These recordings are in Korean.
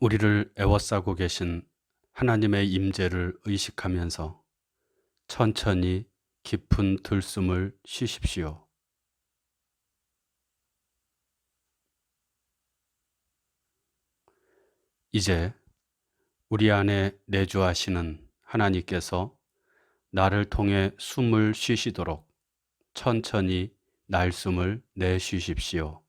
우리를 애워싸고 계신 하나님의 임재를 의식하면서 천천히 깊은 들숨을 쉬십시오. 이제 우리 안에 내주하시는 하나님께서 나를 통해 숨을 쉬시도록 천천히 날숨을 내쉬십시오.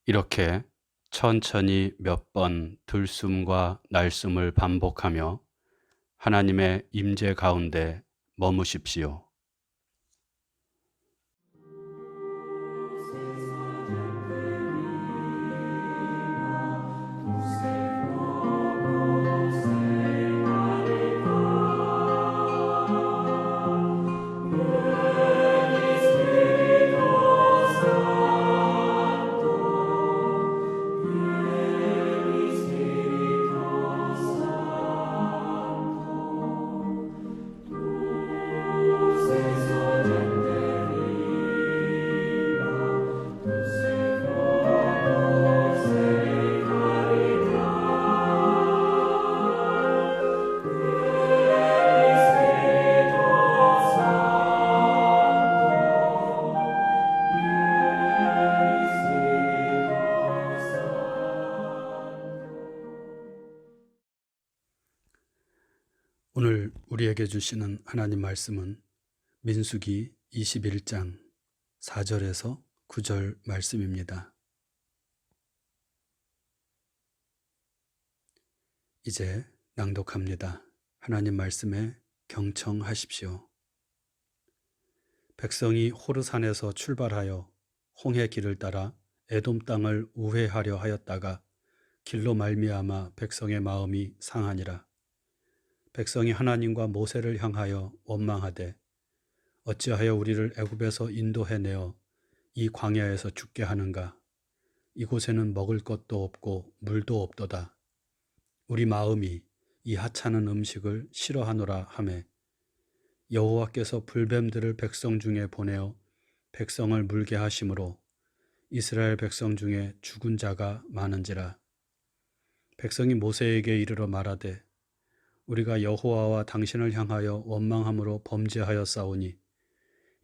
이렇게 천천히 몇 번 들숨과 날숨을 반복하며 하나님의 임재 가운데 머무십시오. 오늘 우리에게 주시는 하나님 말씀은 민수기 21장 4절에서 9절 말씀입니다. 이제 낭독합니다. 하나님 말씀에 경청하십시오. 백성이 호르산에서 출발하여 홍해 길을 따라 에돔 땅을 우회하려 하였다가 길로 말미암아 백성의 마음이 상하니라. 백성이 하나님과 모세를 향하여 원망하되 어찌하여 우리를 애굽에서 인도해내어 이 광야에서 죽게 하는가? 이곳에는 먹을 것도 없고 물도 없도다. 우리 마음이 이 하찮은 음식을 싫어하노라 하매 여호와께서 불뱀들을 백성 중에 보내어 백성을 물게 하심으로 이스라엘 백성 중에 죽은 자가 많은지라. 백성이 모세에게 이르러 말하되 우리가 여호와와 당신을 향하여 원망함으로 범죄하였사오니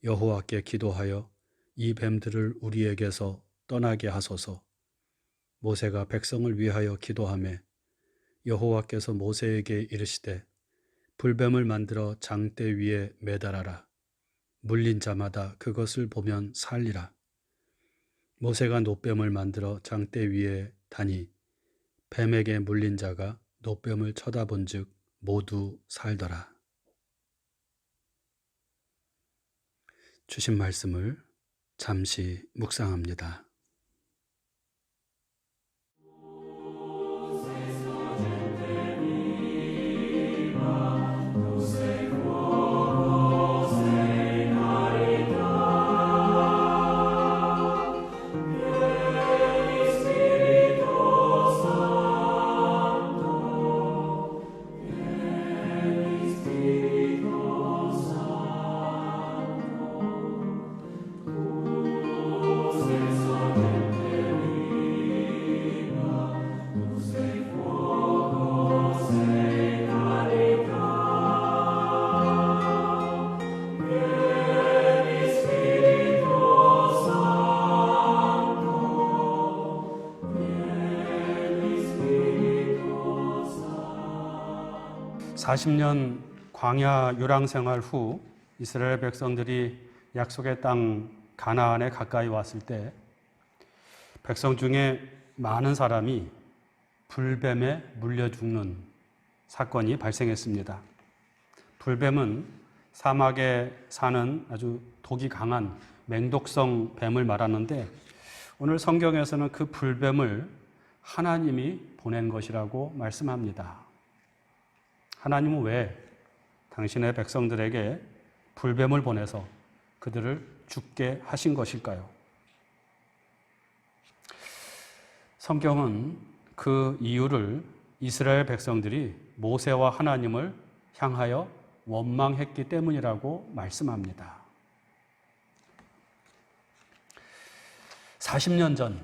여호와께 기도하여 이 뱀들을 우리에게서 떠나게 하소서. 모세가 백성을 위하여 기도하매 여호와께서 모세에게 이르시되 불뱀을 만들어 장대 위에 매달아라. 물린 자마다 그것을 보면 살리라. 모세가 놋뱀을 만들어 장대 위에 다니 뱀에게 물린 자가 놋뱀을 쳐다본 즉 모두 살더라. 주신 말씀을 잠시 묵상합니다. 세상 40년 광야 유랑 생활 후 이스라엘 백성들이 약속의 땅 가나안에 가까이 왔을 때 백성 중에 많은 사람이 불뱀에 물려 죽는 사건이 발생했습니다. 불뱀은 사막에 사는 아주 독이 강한 맹독성 뱀을 말하는데 오늘 성경에서는 그 불뱀을 하나님이 보낸 것이라고 말씀합니다. 하나님은 왜 당신의 백성들에게 불뱀을 보내서 그들을 죽게 하신 것일까요? 성경은 그 이유를 이스라엘 백성들이 모세와 하나님을 향하여 원망했기 때문이라고 말씀합니다. 40년 전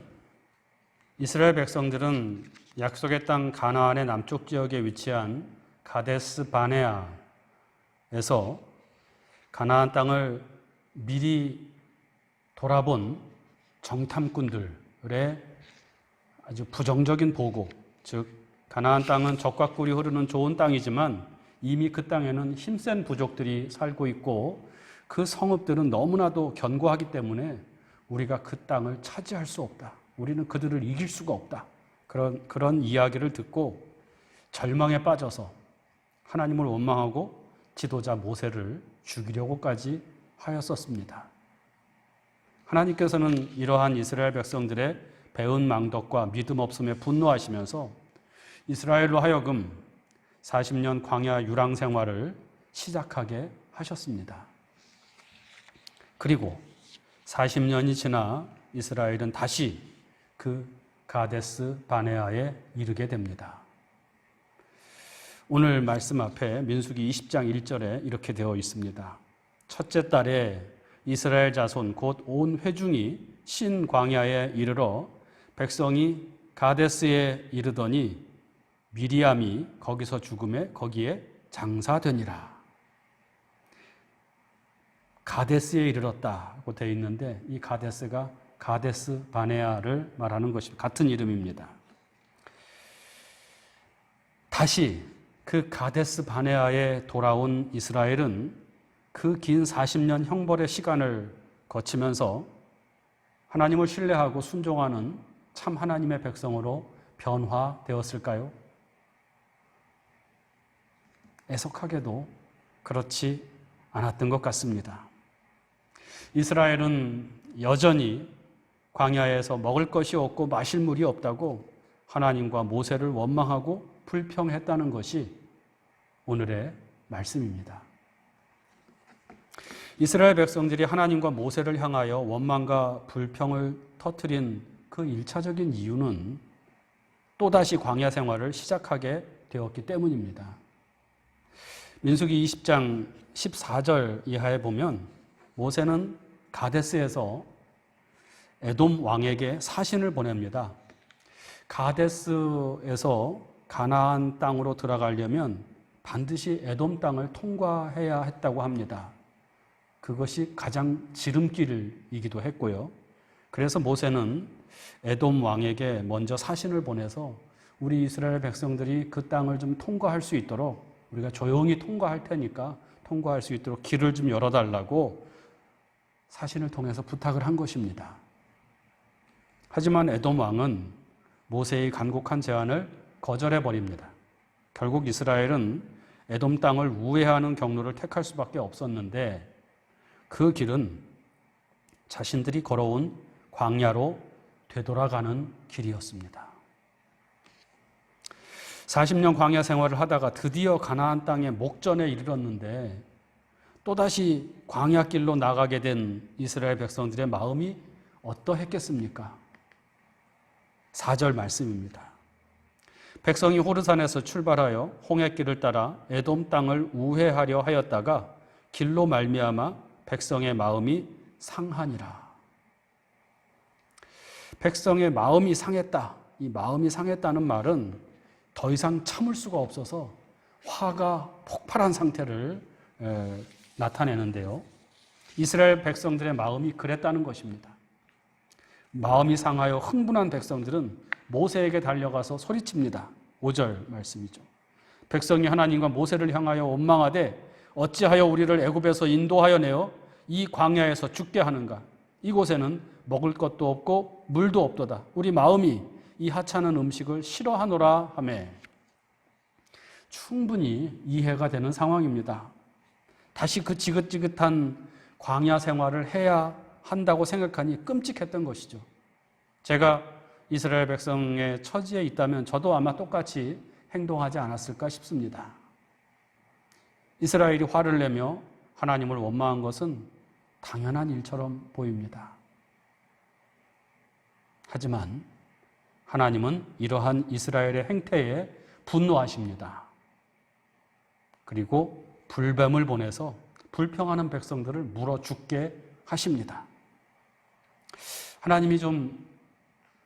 이스라엘 백성들은 약속의 땅 가나안의 남쪽 지역에 위치한 가데스 바네아에서 가나안 땅을 미리 돌아본 정탐꾼들의 아주 부정적인 보고, 즉 가나안 땅은 적과 꿀이 흐르는 좋은 땅이지만 이미 그 땅에는 힘센 부족들이 살고 있고 그 성읍들은 너무나도 견고하기 때문에 우리가 그 땅을 차지할 수 없다. 우리는 그들을 이길 수가 없다. 그런 이야기를 듣고 절망에 빠져서 하나님을 원망하고 지도자 모세를 죽이려고까지 하였었습니다. 하나님께서는 이러한 이스라엘 백성들의 배은 망덕과 믿음 없음에 분노하시면서 이스라엘로 하여금 40년 광야 유랑 생활을 시작하게 하셨습니다. 그리고 40년이 지나 이스라엘은 다시 그 가데스 바네아에 이르게 됩니다. 오늘 말씀 앞에 민수기 20장 1절에 이렇게 되어 있습니다. 첫째 달에 이스라엘 자손 곧 온 회중이 신 광야에 이르러 백성이 가데스에 이르더니 미리암이 거기서 죽음에 거기에 장사되니라. 가데스에 이르렀다고 되어 있는데 이 가데스가 가데스 바네아를 말하는 것입니다. 같은 이름입니다. 다시 그 가데스 바네아에 돌아온 이스라엘은 그 긴 40년 형벌의 시간을 거치면서 하나님을 신뢰하고 순종하는 참 하나님의 백성으로 변화되었을까요? 애석하게도 그렇지 않았던 것 같습니다. 이스라엘은 여전히 광야에서 먹을 것이 없고 마실 물이 없다고 하나님과 모세를 원망하고 불평했다는 것이 오늘의 말씀입니다. 이스라엘 백성들이 하나님과 모세를 향하여 원망과 불평을 터뜨린 그 1차적인 이유는 또다시 광야 생활을 시작하게 되었기 때문입니다. 민수기 20장 14절 이하에 보면 모세는 가데스에서 에돔 왕에게 사신을 보냅니다. 가데스에서 가나안 땅으로 들어가려면 반드시 에돔 땅을 통과해야 했다고 합니다. 그것이 가장 지름길이기도 했고요. 그래서 모세는 에돔 왕에게 먼저 사신을 보내서 우리 이스라엘 백성들이 그 땅을 좀 통과할 수 있도록 우리가 조용히 통과할 테니까 통과할 수 있도록 길을 좀 열어달라고 사신을 통해서 부탁을 한 것입니다. 하지만 에돔 왕은 모세의 간곡한 제안을 거절해버립니다. 결국 이스라엘은 에돔 땅을 우회하는 경로를 택할 수밖에 없었는데 그 길은 자신들이 걸어온 광야로 되돌아가는 길이었습니다. 40년 광야 생활을 하다가 드디어 가나안 땅의 목전에 이르렀는데 또다시 광야길로 나가게 된 이스라엘 백성들의 마음이 어떠했겠습니까? 4절 말씀입니다. 백성이 호르산에서 출발하여 홍해길을 따라 에돔 땅을 우회하려 하였다가 길로 말미암아 백성의 마음이 상하니라. 백성의 마음이 상했다. 이 마음이 상했다는 말은 더 이상 참을 수가 없어서 화가 폭발한 상태를 나타내는데요. 이스라엘 백성들의 마음이 그랬다는 것입니다. 마음이 상하여 흥분한 백성들은 모세에게 달려가서 소리칩니다. 5절 말씀이죠. 백성이 하나님과 모세를 향하여 원망하되 어찌하여 우리를 애굽에서 인도하여 내어 이 광야에서 죽게 하는가? 이곳에는 먹을 것도 없고 물도 없도다. 우리 마음이 이 하찮은 음식을 싫어하노라 하매. 충분히 이해가 되는 상황입니다. 다시 그 지긋지긋한 광야 생활을 해야 한다고 생각하니 끔찍했던 것이죠. 제가 이스라엘 백성의 처지에 있다면 저도 아마 똑같이 행동하지 않았을까 싶습니다. 이스라엘이 화를 내며 하나님을 원망한 것은 당연한 일처럼 보입니다. 하지만 하나님은 이러한 이스라엘의 행태에 분노하십니다. 그리고 불뱀을 보내서 불평하는 백성들을 물어 죽게 하십니다. 하나님이 좀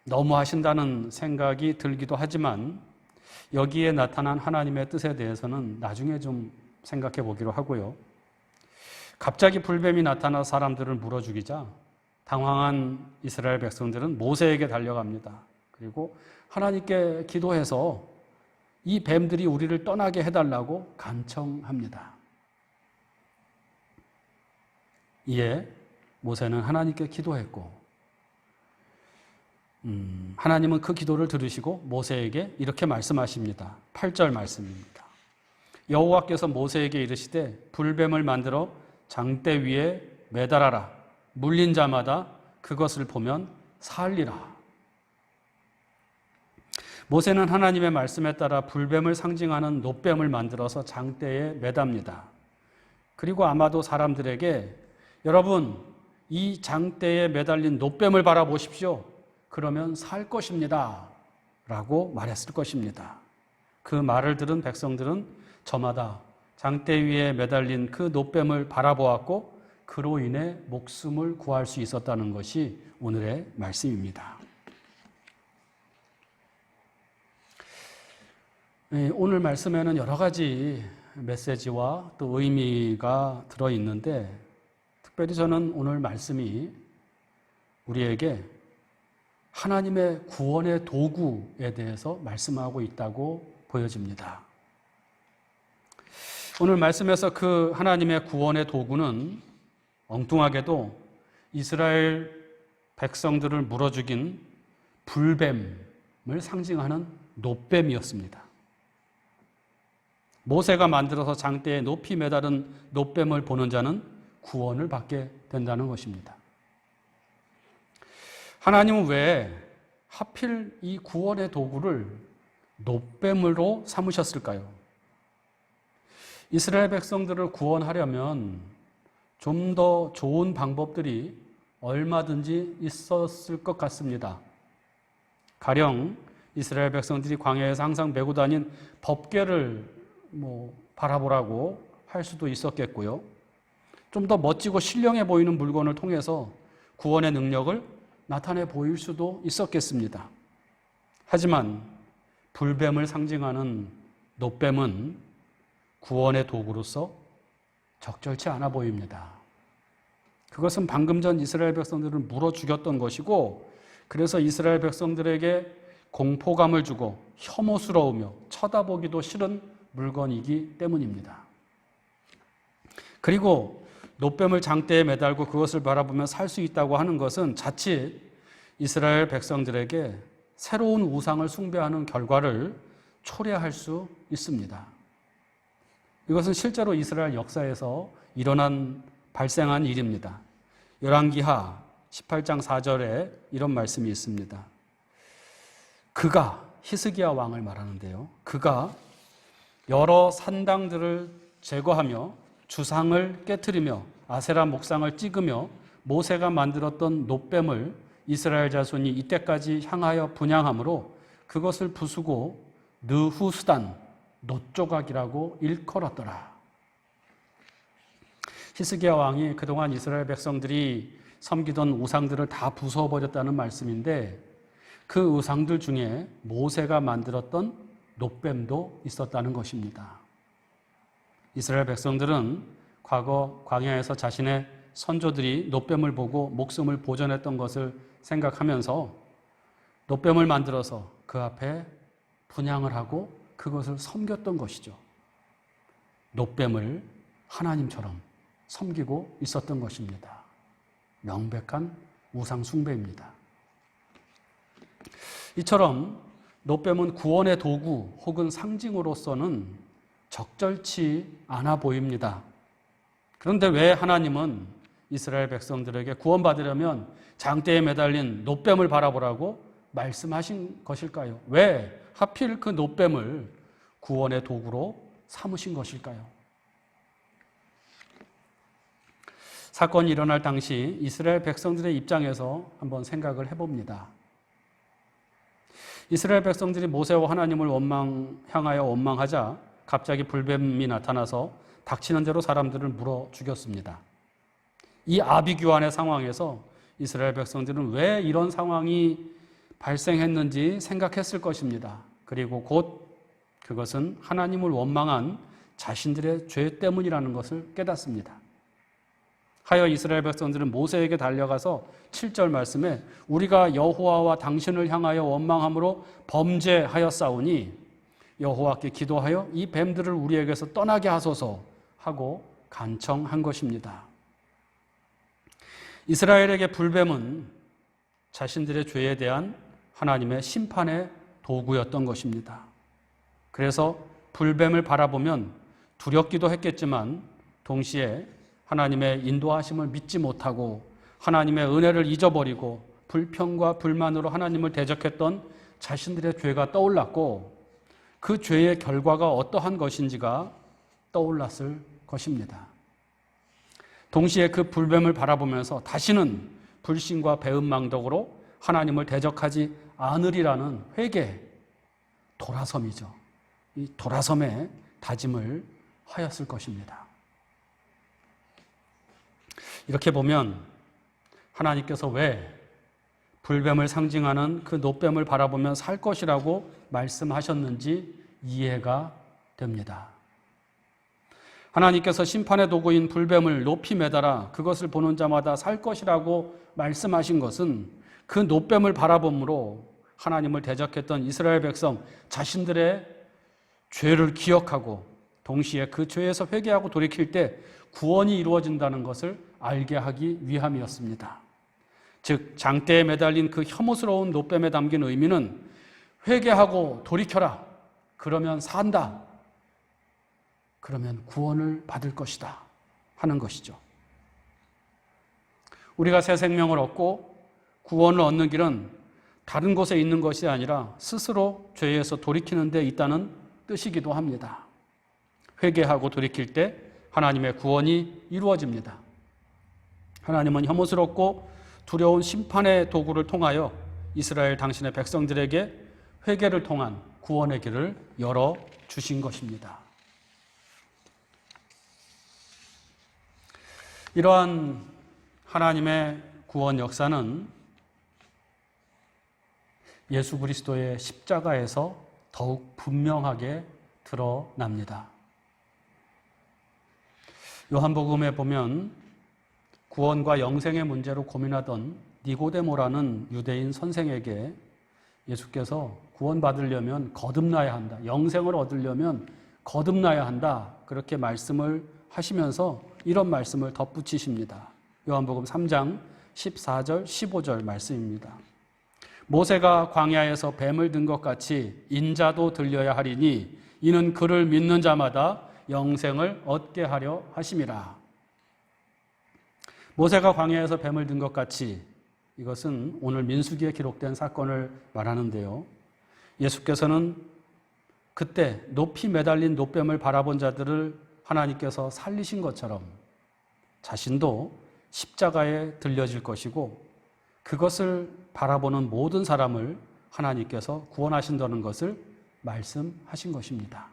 너무하신다는 생각이 들기도 하지만 여기에 나타난 하나님의 뜻에 대해서는 나중에 좀 생각해 보기로 하고요. 갑자기 불뱀이 나타나 사람들을 물어 죽이자 당황한 이스라엘 백성들은 모세에게 달려갑니다. 그리고 하나님께 기도해서 이 뱀들이 우리를 떠나게 해달라고 간청합니다. 이에 모세는 하나님께 기도했고 하나님은 그 기도를 들으시고 모세에게 이렇게 말씀하십니다. 8절 말씀입니다. 여호와께서 모세에게 이르시되 불뱀을 만들어 장대 위에 매달아라. 물린 자마다 그것을 보면 살리라. 모세는 하나님의 말씀에 따라 불뱀을 상징하는 놋뱀을 만들어서 장대에 매답니다. 그리고 아마도 사람들에게 여러분 이 장대에 매달린 놋뱀을 바라보십시오. 그러면 살 것입니다. 라고 말했을 것입니다. 그 말을 들은 백성들은 저마다 장대 위에 매달린 그 놋뱀을 바라보았고 그로 인해 목숨을 구할 수 있었다는 것이 오늘의 말씀입니다. 오늘 말씀에는 여러 가지 메시지와 또 의미가 들어있는데 특별히 저는 오늘 말씀이 우리에게 하나님의 구원의 도구에 대해서 말씀하고 있다고 보여집니다. 오늘 말씀에서 그 하나님의 구원의 도구는 엉뚱하게도 이스라엘 백성들을 물어 죽인 불뱀을 상징하는 놋뱀이었습니다. 모세가 만들어서 장대에 높이 매달은 놋뱀을 보는 자는 구원을 받게 된다는 것입니다. 하나님은 왜 하필 이 구원의 도구를 놋뱀으로 삼으셨을까요? 이스라엘 백성들을 구원하려면 좀 더 좋은 방법들이 얼마든지 있었을 것 같습니다. 가령 이스라엘 백성들이 광야에서 항상 메고 다닌 법궤를 바라보라고 할 수도 있었겠고요. 좀 더 멋지고 신령해 보이는 물건을 통해서 구원의 능력을 나타내 보일 수도 있었겠습니다. 하지만 불뱀을 상징하는 놋뱀은 구원의 도구로서 적절치 않아 보입니다. 그것은 방금 전 이스라엘 백성들을 물어 죽였던 것이고 그래서 이스라엘 백성들에게 공포감을 주고 혐오스러우며 쳐다보기도 싫은 물건이기 때문입니다. 그리고 놋뱀을 장대에 매달고 그것을 바라보며 살 수 있다고 하는 것은 자칫 이스라엘 백성들에게 새로운 우상을 숭배하는 결과를 초래할 수 있습니다. 이것은 실제로 이스라엘 역사에서 발생한 일입니다. 열왕기하 18장 4절에 이런 말씀이 있습니다. 그가 히스기야 왕을 말하는데요. 그가 여러 산당들을 제거하며 주상을 깨트리며 아세라 목상을 찍으며 모세가 만들었던 놋뱀을 이스라엘 자손이 이때까지 향하여 분향함으로 그것을 부수고 느후수단 놋조각이라고 일컬었더라. 히스기야 왕이 그동안 이스라엘 백성들이 섬기던 우상들을 다 부숴버렸다는 말씀인데 그 우상들 중에 모세가 만들었던 놋뱀도 있었다는 것입니다. 이스라엘 백성들은 과거 광야에서 자신의 선조들이 놋뱀을 보고 목숨을 보존했던 것을 생각하면서 놋뱀을 만들어서 그 앞에 분향을 하고 그것을 섬겼던 것이죠. 놋뱀을 하나님처럼 섬기고 있었던 것입니다. 명백한 우상 숭배입니다. 이처럼 놋뱀은 구원의 도구 혹은 상징으로서는 적절치 않아 보입니다. 그런데 왜 하나님은 이스라엘 백성들에게 구원받으려면 장대에 매달린 놋뱀을 바라보라고 말씀하신 것일까요? 왜 하필 그 놋뱀을 구원의 도구로 삼으신 것일까요? 사건이 일어날 당시 이스라엘 백성들의 입장에서 한번 생각을 해봅니다. 이스라엘 백성들이 모세와 하나님을 향하여 원망하자 갑자기 불뱀이 나타나서 닥치는 대로 사람들을 물어 죽였습니다. 이 아비규환의 상황에서 이스라엘 백성들은 왜 이런 상황이 발생했는지 생각했을 것입니다. 그리고 곧 그것은 하나님을 원망한 자신들의 죄 때문이라는 것을 깨닫습니다. 하여 이스라엘 백성들은 모세에게 달려가서 7절 말씀에 우리가 여호와와 당신을 향하여 원망함으로 범죄하였사오니 여호와께 기도하여 이 뱀들을 우리에게서 떠나게 하소서 하고 간청한 것입니다. 이스라엘에게 불뱀은 자신들의 죄에 대한 하나님의 심판의 도구였던 것입니다. 그래서 불뱀을 바라보면 두렵기도 했겠지만 동시에 하나님의 인도하심을 믿지 못하고 하나님의 은혜를 잊어버리고 불평과 불만으로 하나님을 대적했던 자신들의 죄가 떠올랐고 그 죄의 결과가 어떠한 것인지가 떠올랐을 것입니다. 동시에 그 불뱀을 바라보면서 다시는 불신과 배은망덕으로 하나님을 대적하지 않으리라는 회개, 돌아섬이죠. 이 돌아섬의 다짐을 하였을 것입니다. 이렇게 보면 하나님께서 왜 불뱀을 상징하는 그 놋뱀을 바라보면 살 것이라고 말씀하셨는지 이해가 됩니다. 하나님께서 심판의 도구인 불뱀을 높이 매달아 그것을 보는 자마다 살 것이라고 말씀하신 것은 그 놋뱀을 바라봄으로 하나님을 대적했던 이스라엘 백성 자신들의 죄를 기억하고 동시에 그 죄에서 회개하고 돌이킬 때 구원이 이루어진다는 것을 알게 하기 위함이었습니다. 즉 장대에 매달린 그 혐오스러운 놋뱀에 담긴 의미는 회개하고 돌이켜라. 그러면 산다. 그러면 구원을 받을 것이다 하는 것이죠. 우리가 새 생명을 얻고 구원을 얻는 길은 다른 곳에 있는 것이 아니라 스스로 죄에서 돌이키는 데 있다는 뜻이기도 합니다. 회개하고 돌이킬 때 하나님의 구원이 이루어집니다. 하나님은 혐오스럽고 두려운 심판의 도구를 통하여 이스라엘 당신의 백성들에게 회개를 통한 구원의 길을 열어주신 것입니다. 이러한 하나님의 구원 역사는 예수 그리스도의 십자가에서 더욱 분명하게 드러납니다. 요한복음에 보면 구원과 영생의 문제로 고민하던 니고데모라는 유대인 선생에게 예수께서 구원받으려면 거듭나야 한다. 영생을 얻으려면 거듭나야 한다. 그렇게 말씀을 하시면서 이런 말씀을 덧붙이십니다. 요한복음 3장 14절 15절 말씀입니다. 모세가 광야에서 뱀을 든 것 같이 인자도 들려야 하리니 이는 그를 믿는 자마다 영생을 얻게 하려 하심이라. 모세가 광야에서 뱀을 든 것 같이, 이것은 오늘 민수기에 기록된 사건을 말하는데요. 예수께서는 그때 높이 매달린 놋뱀을 바라본 자들을 하나님께서 살리신 것처럼 자신도 십자가에 들려질 것이고 그것을 바라보는 모든 사람을 하나님께서 구원하신다는 것을 말씀하신 것입니다.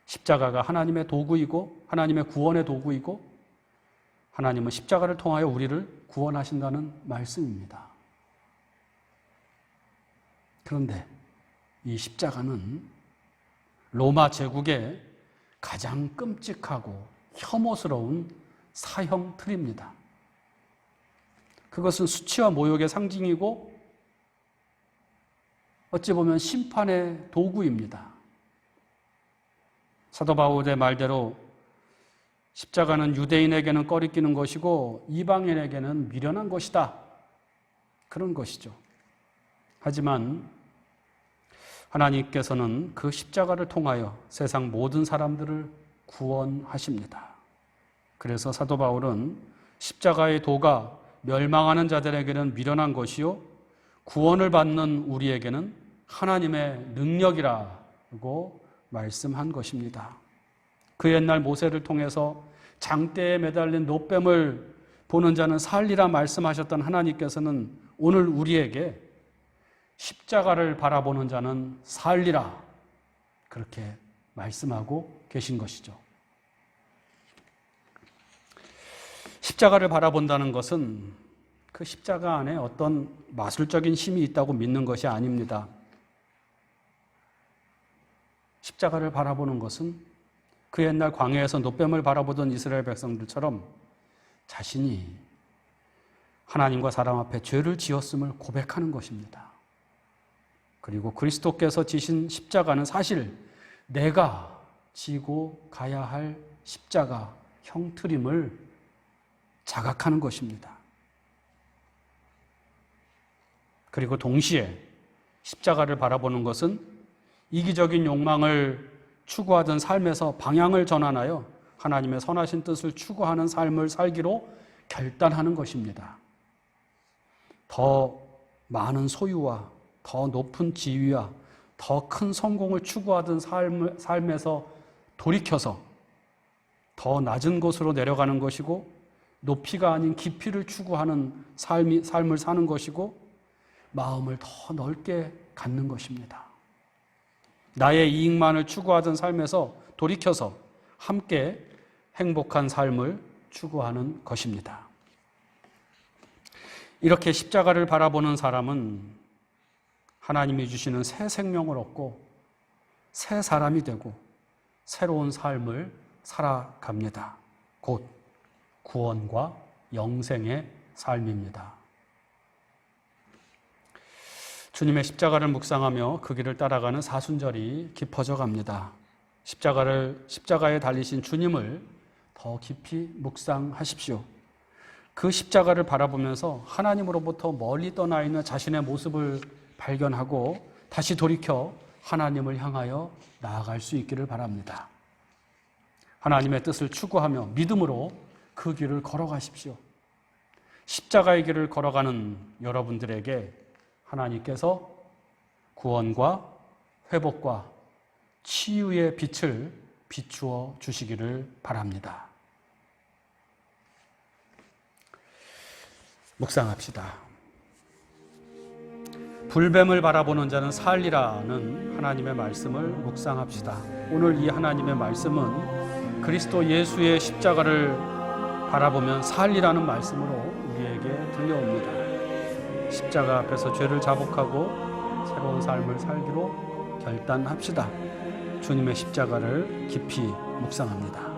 십자가가 하나님의 도구이고 하나님의 구원의 도구이고 하나님은 십자가를 통하여 우리를 구원하신다는 말씀입니다. 그런데 이 십자가는 로마 제국의 가장 끔찍하고 혐오스러운 사형 틀입니다. 그것은 수치와 모욕의 상징이고 어찌 보면 심판의 도구입니다. 사도 바울의 말대로 십자가는 유대인에게는 꺼리끼는 것이고 이방인에게는 미련한 것이다. 그런 것이죠. 하지만 하나님께서는 그 십자가를 통하여 세상 모든 사람들을 구원하십니다. 그래서 사도 바울은 십자가의 도가 멸망하는 자들에게는 미련한 것이요 구원을 받는 우리에게는 하나님의 능력이라고 말씀한 것입니다. 그 옛날 모세를 통해서 장대에 매달린 노뱀을 보는 자는 살리라 말씀하셨던 하나님께서는 오늘 우리에게 십자가를 바라보는 자는 살리라 그렇게 말씀하고 계신 것이죠. 십자가를 바라본다는 것은 그 십자가 안에 어떤 마술적인 힘이 있다고 믿는 것이 아닙니다. 십자가를 바라보는 것은 그 옛날 광야에서 노뱀을 바라보던 이스라엘 백성들처럼 자신이 하나님과 사람 앞에 죄를 지었음을 고백하는 것입니다. 그리고 그리스도께서 지신 십자가는 사실 내가 지고 가야 할 십자가 형틀임을 자각하는 것입니다. 그리고 동시에 십자가를 바라보는 것은 이기적인 욕망을 추구하던 삶에서 방향을 전환하여 하나님의 선하신 뜻을 추구하는 삶을 살기로 결단하는 것입니다. 더 많은 소유와 더 높은 지위와 더 큰 성공을 추구하던 삶에서 돌이켜서 더 낮은 곳으로 내려가는 것이고 높이가 아닌 깊이를 추구하는 삶을 사는 것이고 마음을 더 넓게 갖는 것입니다. 나의 이익만을 추구하던 삶에서 돌이켜서 함께 행복한 삶을 추구하는 것입니다. 이렇게 십자가를 바라보는 사람은 하나님이 주시는 새 생명을 얻고 새 사람이 되고 새로운 삶을 살아갑니다. 곧 구원과 영생의 삶입니다. 주님의 십자가를 묵상하며 그 길을 따라가는 사순절이 깊어져 갑니다. 십자가에 달리신 주님을 더 깊이 묵상하십시오. 그 십자가를 바라보면서 하나님으로부터 멀리 떠나 있는 자신의 모습을 발견하고 다시 돌이켜 하나님을 향하여 나아갈 수 있기를 바랍니다. 하나님의 뜻을 추구하며 믿음으로 그 길을 걸어가십시오. 십자가의 길을 걸어가는 여러분들에게 하나님께서 구원과 회복과 치유의 빛을 비추어 주시기를 바랍니다. 묵상합시다. 불뱀을 바라보는 자는 살리라는 하나님의 말씀을 묵상합시다. 오늘 이 하나님의 말씀은 그리스도 예수의 십자가를 바라보면 살리라는 말씀으로 우리에게 들려옵니다. 십자가 앞에서 죄를 자복하고 새로운 삶을 살기로 결단합시다. 주님의 십자가를 깊이 묵상합니다.